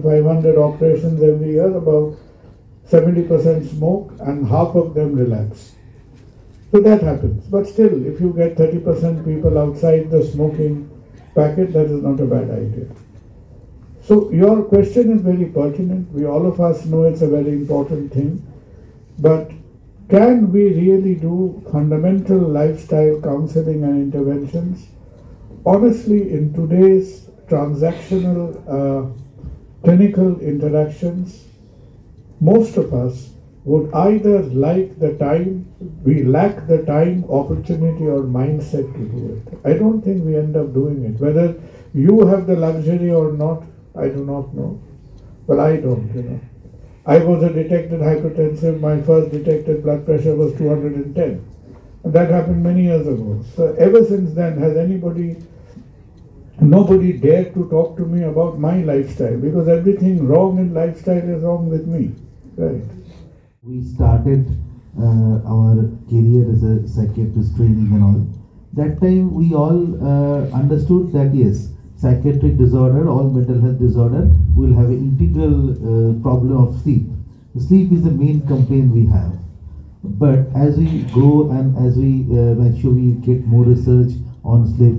4,500 operations every year, about 70% smoke and half of them relax. So that happens. But still, if you get 30% people outside the smoking packet, that is not a bad idea. So your question is very pertinent. We all of us know it's a very important thing. But can we really do fundamental lifestyle counseling and interventions? Honestly, in today's transactional clinical interactions, most of us would either lack the time, opportunity, or mindset to do it. I don't think we end up doing it. Whether you have the luxury or not, I do not know. But I don't, I was a detected hypertensive. My first detected blood pressure was 210. And that happened many years ago. So ever since then, has nobody dared to talk to me about my lifestyle, because everything wrong in lifestyle is wrong with me, right? We started our career as a psychiatrist training and all. That time we all understood that yes, psychiatric disorder, all mental health disorder will have an integral problem of sleep. Sleep is the main complaint we have. But as we grow and as we mature, we get more research on sleep.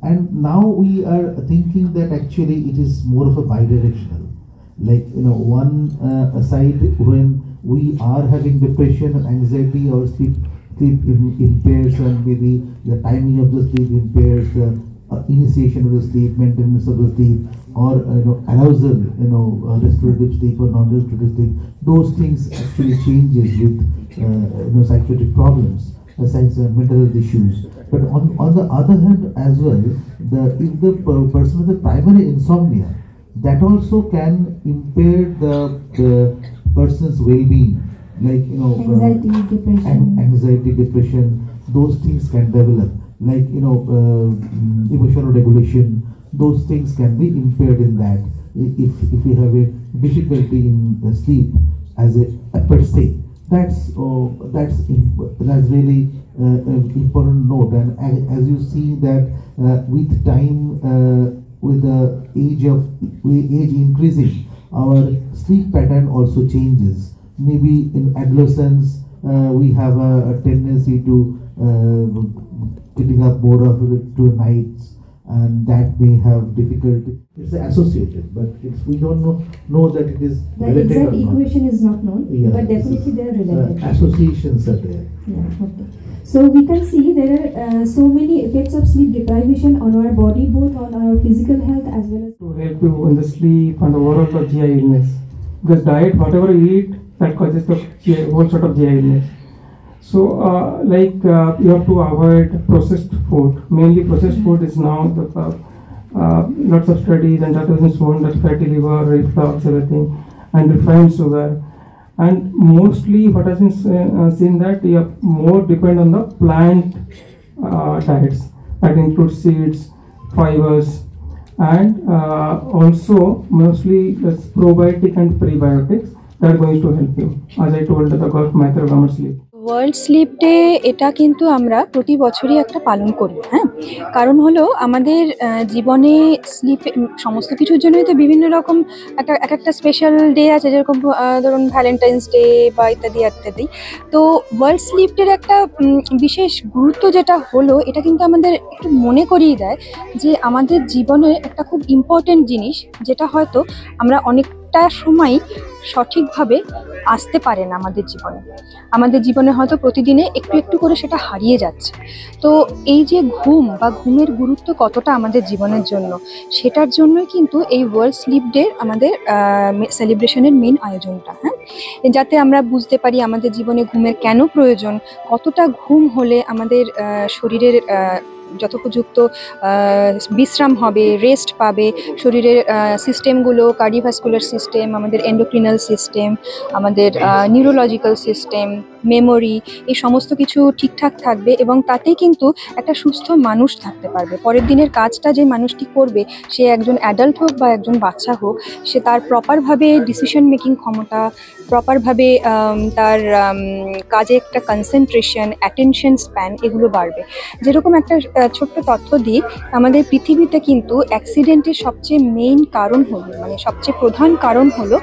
And now we are thinking that actually it is more of a bidirectional. Like, one side, when we are having depression and anxiety, or sleep impairs, and maybe the timing of the sleep impairs, the initiation of the sleep, maintenance of the sleep, or arousal, restorative sleep or non-restorative sleep. Those things actually changes with psychiatric problems, mental health issues. But on the other hand as well, if the person with the primary insomnia, that also can impair the person's well-being, like anxiety, depression. Those things can develop, like emotional regulation. Those things can be impaired in that if we have a difficulty in sleep as a per se. That's really important note. And as you see that with time, with the age increasing, our sleep pattern also changes. Maybe in adolescence, we have a tendency to getting up more of to nights, and that may have difficulty. It's associated, but we don't know that it is the exact equation is not known, but definitely they are related. Associations are there. Yeah, okay. So we can see there are so many effects of sleep deprivation on our body, both on our physical health as well as to help you in the sleep and overall for GI illness. Because diet, whatever you eat, that causes the whole sort of GI illness. So, you have to avoid processed food. Mainly, processed food is now lots of studies and that has shown that fatty liver, reflux, everything, and refined sugar. And mostly, what has been seen that you are more depend on the plant diets that include seeds, fibers, and also mostly the probiotic and prebiotics that are going to help you. As I told, the Gulf microgrammar sleep. World sleep day এটা কিন্তু আমরা প্রতি বছরই একটা পালন করি, হ্যাঁ। কারণ হলো আমাদের জীবনে স্লিপ সমস্ত কিছুর জন্যই তো বিভিন্ন রকম একটা স্পেশাল ডে আছে, যেরকম ধরুন ভ্যালেন্টাইন্স ডে বা ইত্যাদি ইত্যাদি। তো ওয়ার্ল্ড স্লিপ ডের একটা বিশেষ গুরুত্ব যেটা হলো, এটা কিন্তু আমাদের একটু মনে করিয়ে দেয় যে আমাদের জীবনের একটা খুব ইম্পর্টেন্ট জিনিস, যেটা হয়তো আমরা অনেকটা সময় সঠিকভাবে আসতে পারে না আমাদের জীবনে হয়তো প্রতিদিনে একটু একটু করে সেটা হারিয়ে যাচ্ছে। তো এই যে ঘুম বা ঘুমের গুরুত্ব কতটা আমাদের জীবনের জন্য, সেটার জন্যই কিন্তু এই ওয়ার্ল্ড স্লিপ ডে আমাদের সেলিব্রেশনের মেন আয়োজনটা, হ্যাঁ। যাতে আমরা বুঝতে পারি আমাদের জীবনে ঘুমের কেন প্রয়োজন, কতটা ঘুম হলে আমাদের শরীরের যথোপযুক্ত বিশ্রাম হবে, রেস্ট পাবে, শরীরের সিস্টেমগুলো, কার্ডিওভাস্কুলার সিস্টেম, আমাদের এন্ডোক্রিনাল সিস্টেম, আমাদের নিউরোলজিক্যাল সিস্টেম, মেমোরি, এই সমস্ত কিছু ঠিকঠাক থাকবে এবং তাতেই কিন্তু একটা সুস্থ মানুষ থাকতে পারবে। পরের দিনের কাজটা যে মানুষটি করবে, সে একজন অ্যাডাল্ট হোক বা একজন বাচ্চা হোক, সে তার প্রপারভাবে ডিসিশন মেকিং ক্ষমতা, প্রপারভাবে তার কাজে একটা কনসেন্ট্রেশন, অ্যাটেনশন স্প্যান এগুলো বাড়বে। যেরকম একটা ছোট্ট তথ্য দিই, আমাদের পৃথিবীতে কিন্তু অ্যাক্সিডেন্টের সবচেয়ে মেইন কারণ হলো, মানে সবচেয়ে প্রধান কারণ হলো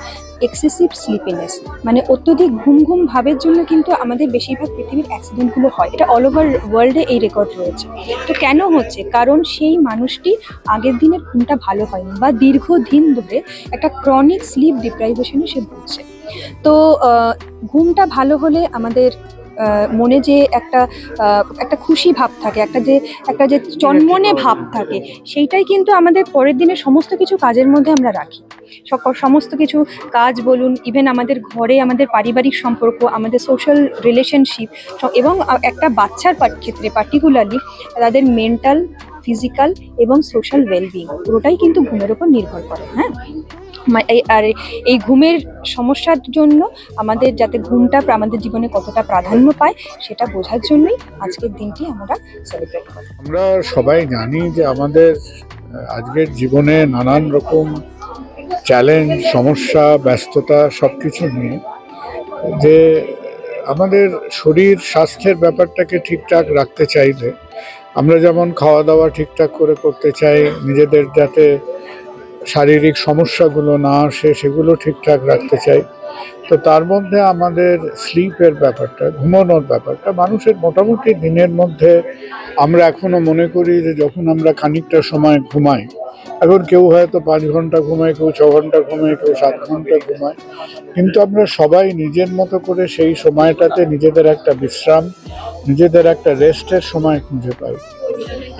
এক্সেসিভ স্লিপিনেস, মানে অত্যধিক ঘুম ঘুম ভাবের জন্য কিন্তু আমাদের বেশিরভাগ পৃথিবীর অ্যাক্সিডেন্টগুলো হয়। এটা অল ওভার ওয়ার্ল্ডে এই রেকর্ড রয়েছে। তো কেন হচ্ছে? কারণ সেই মানুষটি আগের দিনের ঘুমটা ভালো হয়নি বা দীর্ঘদিন ধরে একটা ক্রনিক স্লিপ ডিপ্রাইভেশনে সে ভুগছে। তো ঘুমটা ভালো হলে আমাদের মনে যে একটা খুশি ভাব থাকে, একটা যে চনমনে ভাব থাকে, সেইটাই কিন্তু আমাদের পরের দিনের সমস্ত কিছু কাজের মধ্যে আমরা রাখি। সমস্ত কিছু কাজ বলুন, ইভেন আমাদের ঘরে আমাদের পারিবারিক সম্পর্ক, আমাদের সোশ্যাল রিলেশনশিপ, এবং একটা বাচ্চার ক্ষেত্রে পার্টিকুলারলি তাদের মেন্টাল, ফিজিক্যাল এবং সোশ্যাল ওয়েলবিং পুরোটাই কিন্তু ঘুমের ওপর নির্ভর করে। হ্যাঁ, আর এই ঘুমের সমস্যার জন্য আমাদের যাতে ঘুমটা আমাদের জীবনে কতটা প্রাধান্য পায় সেটা বোঝার জন্যই আজকের দিনটি আমরা সেলিব্রেট করি। আমরা সবাই জানি যে আমাদের আজকের জীবনে নানান রকম চ্যালেঞ্জ, সমস্যা, ব্যস্ততা সব কিছু নিয়ে যে আমাদের শরীর স্বাস্থ্যের ব্যাপারটাকে ঠিকঠাক রাখতে চাইলে আমরা যেমন খাওয়া দাওয়া ঠিকঠাক করে করতে চাই, নিজেদের যাতে শারীরিক সমস্যাগুলো না আসে সেগুলো ঠিকঠাক রাখতে চাই, তো তার মধ্যে আমাদের স্লিপের ব্যাপারটা, ঘুমানোর ব্যাপারটা, মানুষের মোটামুটি দিনের মধ্যে আমরা এখনো মনে করি যে যখন আমরা খানিকটা সময় ঘুমাই, এখন কেউ হয়তো 5 ঘন্টা ঘুমায়, কেউ 6 ঘন্টা ঘুমায়, কেউ 7 ঘন্টা ঘুমায়, কিন্তু আমরা সবাই নিজের মতো করে সেই সময়টাতে নিজেদের একটা বিশ্রাম, নিজেদের একটা রেস্টের সময় খুঁজে পাই।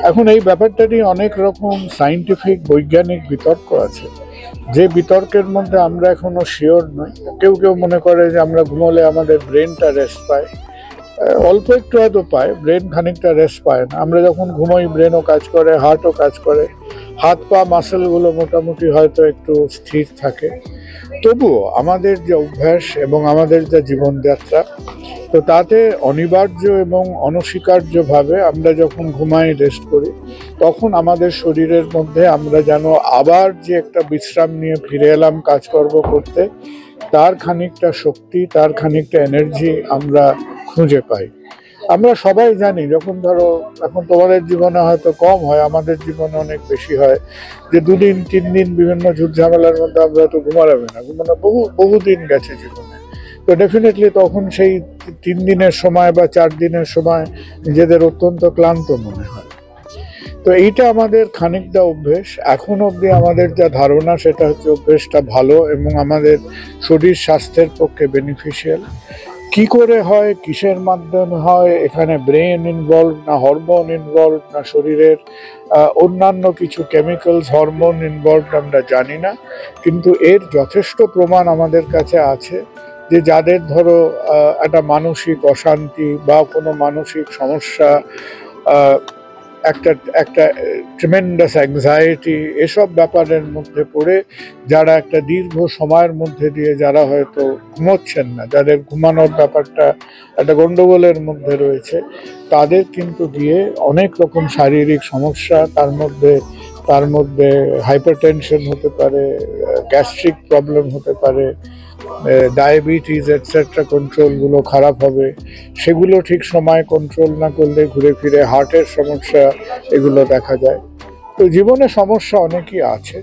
এখন এই ব্যাপারটা নিয়ে অনেক রকম সায়েন্টিফিক, বৈজ্ঞানিক বিতর্ক আছে, যে বিতর্কের মধ্যে আমরা এখনো শিওর নই। কেউ কেউ মনে করে যে আমরা ঘুমোলে আমাদের ব্রেনটা রেস্ট পায়, অল্প একটু হয়তো পায়, ব্রেন খানিকটা রেস্ট পায় না। আমরা যখন ঘুমোই ব্রেনও কাজ করে, হার্টও কাজ করে, হাত পা মাসেলগুলো মোটামুটি হয়তো একটু স্থির থাকে। তবুও আমাদের যে অভ্যাস এবং আমাদের যে জীবনযাত্রা, তো তাতে অনিবার্য এবং অনস্বীকার্যভাবে আমরা যখন ঘুমাই, রেস্ট করি, তখন আমাদের শরীরের মধ্যে আমরা যেন আবার যে একটা বিশ্রাম নিয়ে ফিরে এলাম কাজকর্ম করতে, তার খানিকটা শক্তি, তার খানিকটা এনার্জি আমরা খুঁজে পাই। আমরা সবাই জানি, যখন ধরো এখন তোমাদের জীবনে হয়তো কম হয়, আমাদের জীবনে অনেক বেশি হয়, যে 2 দিন 3 দিন বিভিন্ন ঝুট ঝামেলার মধ্যে আমরা তো ঘুমালাম না, ঘুমানো বহু দিন গেছে জীবনে। তো ডেফিনেটলি তখন সেই 3 দিনের সময় বা 4 দিনের সময় নিজেদের অত্যন্ত ক্লান্ত মনে হয়। তো এইটা আমাদের খানিকটা অভ্যেস। এখন অবধি আমাদের যা ধারণা সেটা হচ্ছে অভ্যেসটা ভালো এবং আমাদের শরীর স্বাস্থ্যের পক্ষে বেনিফিশিয়াল। কি করে হয়, কিসের মাধ্যমে হয়, এখানে ব্রেন ইনভলভ না হরমোন ইনভলভ না শরীরের অন্যান্য কিছু কেমিক্যালস, হরমোন ইনভলভ, আমরা জানি না, কিন্তু এর যথেষ্ট প্রমাণ আমাদের কাছে আছে যে যাদের ধরো একটা মানসিক অশান্তি বা কোনো মানসিক সমস্যা, একটা ট্রিমেন্ডাস অ্যাংজাইটি, এসব ব্যাপারের মধ্যে পড়ে যারা একটা দীর্ঘ সময়ের মধ্যে দিয়ে যারা হয়তো ঘুমোচ্ছেন না, যাদের ঘুমানোর ব্যাপারটা একটা গন্ডগোলের মধ্যে রয়েছে, তাদের কিন্তু গিয়ে অনেক রকম শারীরিক সমস্যা, তার মধ্যে হাইপারটেনশন হতে পারে, গ্যাস্ট্রিক প্রবলেম হতে পারে, ডায়াবেটিস এটসেট্রা কন্ট্রোলগুলো খারাপ হবে, সেগুলো ঠিক সময় কন্ট্রোল না করলে ঘুরে ফিরে হার্টের সমস্যা এগুলো দেখা যায়। তো জীবনে সমস্যা অনেকই আছে।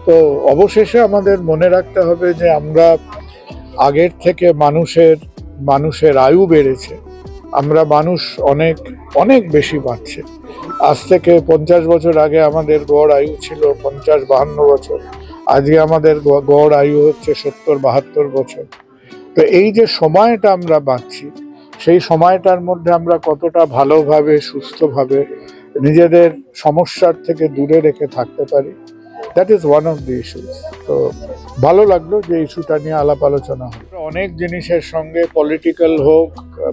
তো অবশেষে আমাদের মনে রাখতে হবে যে আমরা আগের থেকে মানুষের আয়ু বেড়েছে, আমরা মানুষ অনেক বেশি বাঁচছে। আজ থেকে 50 বছর আগে আমাদের গড় আয়ু ছিল 50-52 বছর, আজকে আমাদের গড় আয়ু হচ্ছে 70-72 বছর। তো এই যে সময়টা আমরা বাঁচছি, সেই সময়টার মধ্যে আমরা কতটা ভালোভাবে, সুস্থভাবে নিজেদের সমস্যার থেকে দূরে রেখে থাকতে পারি, that is one of the issues. তো ভালো লাগলো যে ইস্যুটা নিয়ে আলাপ আলোচনা হয়। অনেক জিনিসের সঙ্গে, পলিটিক্যাল হোক,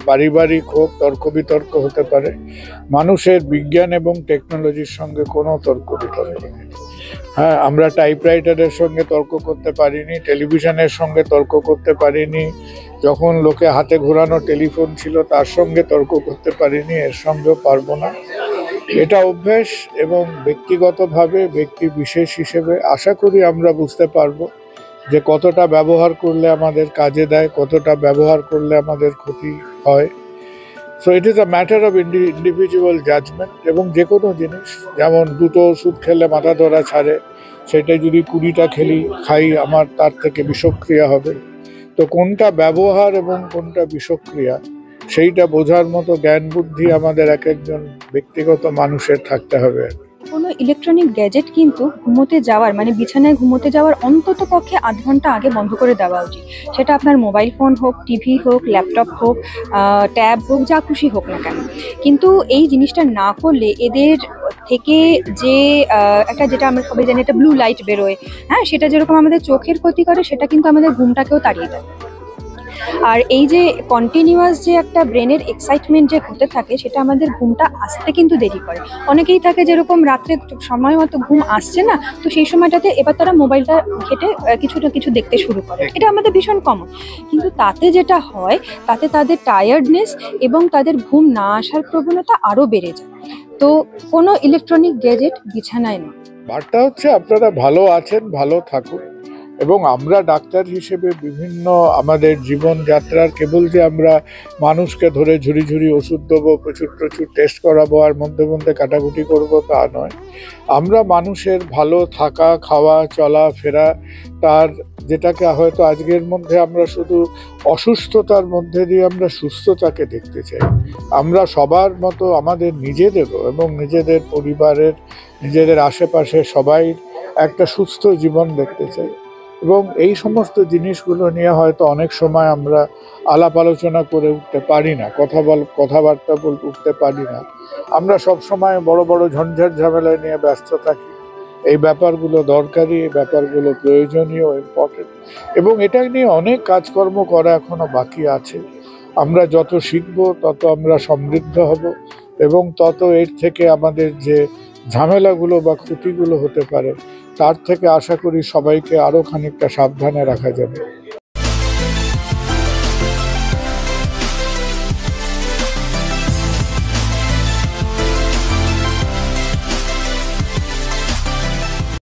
পারিবারিক হোক, তর্ক বিতর্ক হতে পারে, মানুষের বিজ্ঞান এবং টেকনোলজির সঙ্গে কোনো তর্ক বিতর্ক নেই। হ্যাঁ, আমরা টাইপরাইটারের সঙ্গে তর্ক করতে পারিনি, টেলিভিশনের সঙ্গে তর্ক করতে পারিনি, যখন লোকে হাতে ঘোরানো টেলিফোন ছিল তার সঙ্গে তর্ক করতে পারিনি, এর সঙ্গেও পারবো না। এটা অভ্যেস, এবং ব্যক্তিগতভাবে ব্যক্তি বিশেষ হিসেবে আশা করি আমরা বুঝতে পারবো যে কতটা ব্যবহার করলে আমাদের কাজে দেয়, কতটা ব্যবহার করলে আমাদের ক্ষতি হয়। So it is a matter of individual judgement. এবং যে কোনো জিনিস, যেমন দুটো ওষুধ খেলে মাথা ধরা ছাড়ে, সেটা যদি 20টা খাই আমার তার থেকে বিষক্রিয়া হবে। তো কোনটা ব্যবহার এবং কোনটা বিষক্রিয়া সেইটা বোঝার মতো জ্ঞান বুদ্ধি আমাদের এক একজন ব্যক্তিগত মানুষের থাকতে হবে। কোনো ইলেকট্রনিক গ্যাজেট কিন্তু ঘুমোতে যাওয়ার মানে বিছানায় ঘুমোতে যাওয়ার অন্তত পক্ষে আধ ঘন্টা আগে বন্ধ করে দেওয়া উচিত। সেটা আপনার মোবাইল ফোন হোক, টিভি হোক, ল্যাপটপ হোক, ট্যাব হোক, যা খুশি হোক না কেন। কিন্তু এই জিনিসটা না করলে এদের থেকে যে একটা, যেটা আমরা সবাই জানি, একটা ব্লু লাইট বেরোয়, হ্যাঁ, সেটা যেরকম আমাদের চোখের ক্ষতি করে, সেটা কিন্তু আমাদের ঘুমটাকেও তাড়িয়ে দেয়। আর এই যে কন্টিনিউয়াস যে একটা ব্রেনের এক্সাইটমেন্ট যে হতে থাকে, সেটা আমাদের ঘুমটা আসতে কিন্তু দেরি করে। অনেকেই থাকে যেরকম রাত্রে সময় মতো ঘুম আসছে না, তো সেই সময়টাতে এবার তারা মোবাইলটা ঘেটে কিছু না কিছু দেখতে শুরু করে। এটা আমাদের ভীষণ কমন। কিন্তু তাতে যেটা হয়, তাতে তাদের টায়ার্ডনেস এবং তাদের ঘুম না আসার প্রবণতা আরও বেড়ে যায়। তো কোনো ইলেকট্রনিক গ্যাজেট বিছানায় নয়। বার্তা হচ্ছে আপনারা ভালো আছেন, ভালো থাকুন। এবং আমরা ডাক্তার হিসেবে বিভিন্ন আমাদের জীবনযাত্রার কেবল যে আমরা মানুষকে ধরে ঝুড়ি ঝুড়ি ওষুধ দেবো, প্রচুর প্রচুর টেস্ট করাবো আর মধ্যে মধ্যে কাটাকুটি করবো, তা নয়। আমরা মানুষের ভালো থাকা, খাওয়া, চলা ফেরা, তার যেটাকে হয়তো আজকের মধ্যে আমরা শুধু অসুস্থতার মধ্যে দিয়ে আমরা সুস্থতাকে দেখতে চাই। আমরা সবার মতো আমাদের নিজেদেরও এবং নিজেদের পরিবারের, নিজেদের আশেপাশে সবাই একটা সুস্থ জীবন দেখতে চাই। এবং এই সমস্ত জিনিসগুলো নিয়ে হয়তো অনেক সময় আমরা আলাপ আলোচনা করে উঠতে পারি না, কথাবার্তা বলতে উঠতে পারি না। আমরা সব সময় বড় বড় ঝঞ্ঝাট ঝামেলা নিয়ে ব্যস্ত থাকি। এই ব্যাপারগুলো দরকারি, এই ব্যাপারগুলো প্রয়োজনীয়, ইম্পর্টেন্ট, এবং এটা নিয়ে অনেক কাজকর্ম করা এখনো বাকি আছে। আমরা যত শিখব তত আমরা সমৃদ্ধ হব, এবং তত এর থেকে আমাদের যে ঝামেলাগুলো বা ক্ষতিগুলো হতে পারে তার থেকে আশা করি সবাইকে আরও খানিকটা সাবধানে রাখা যাবে।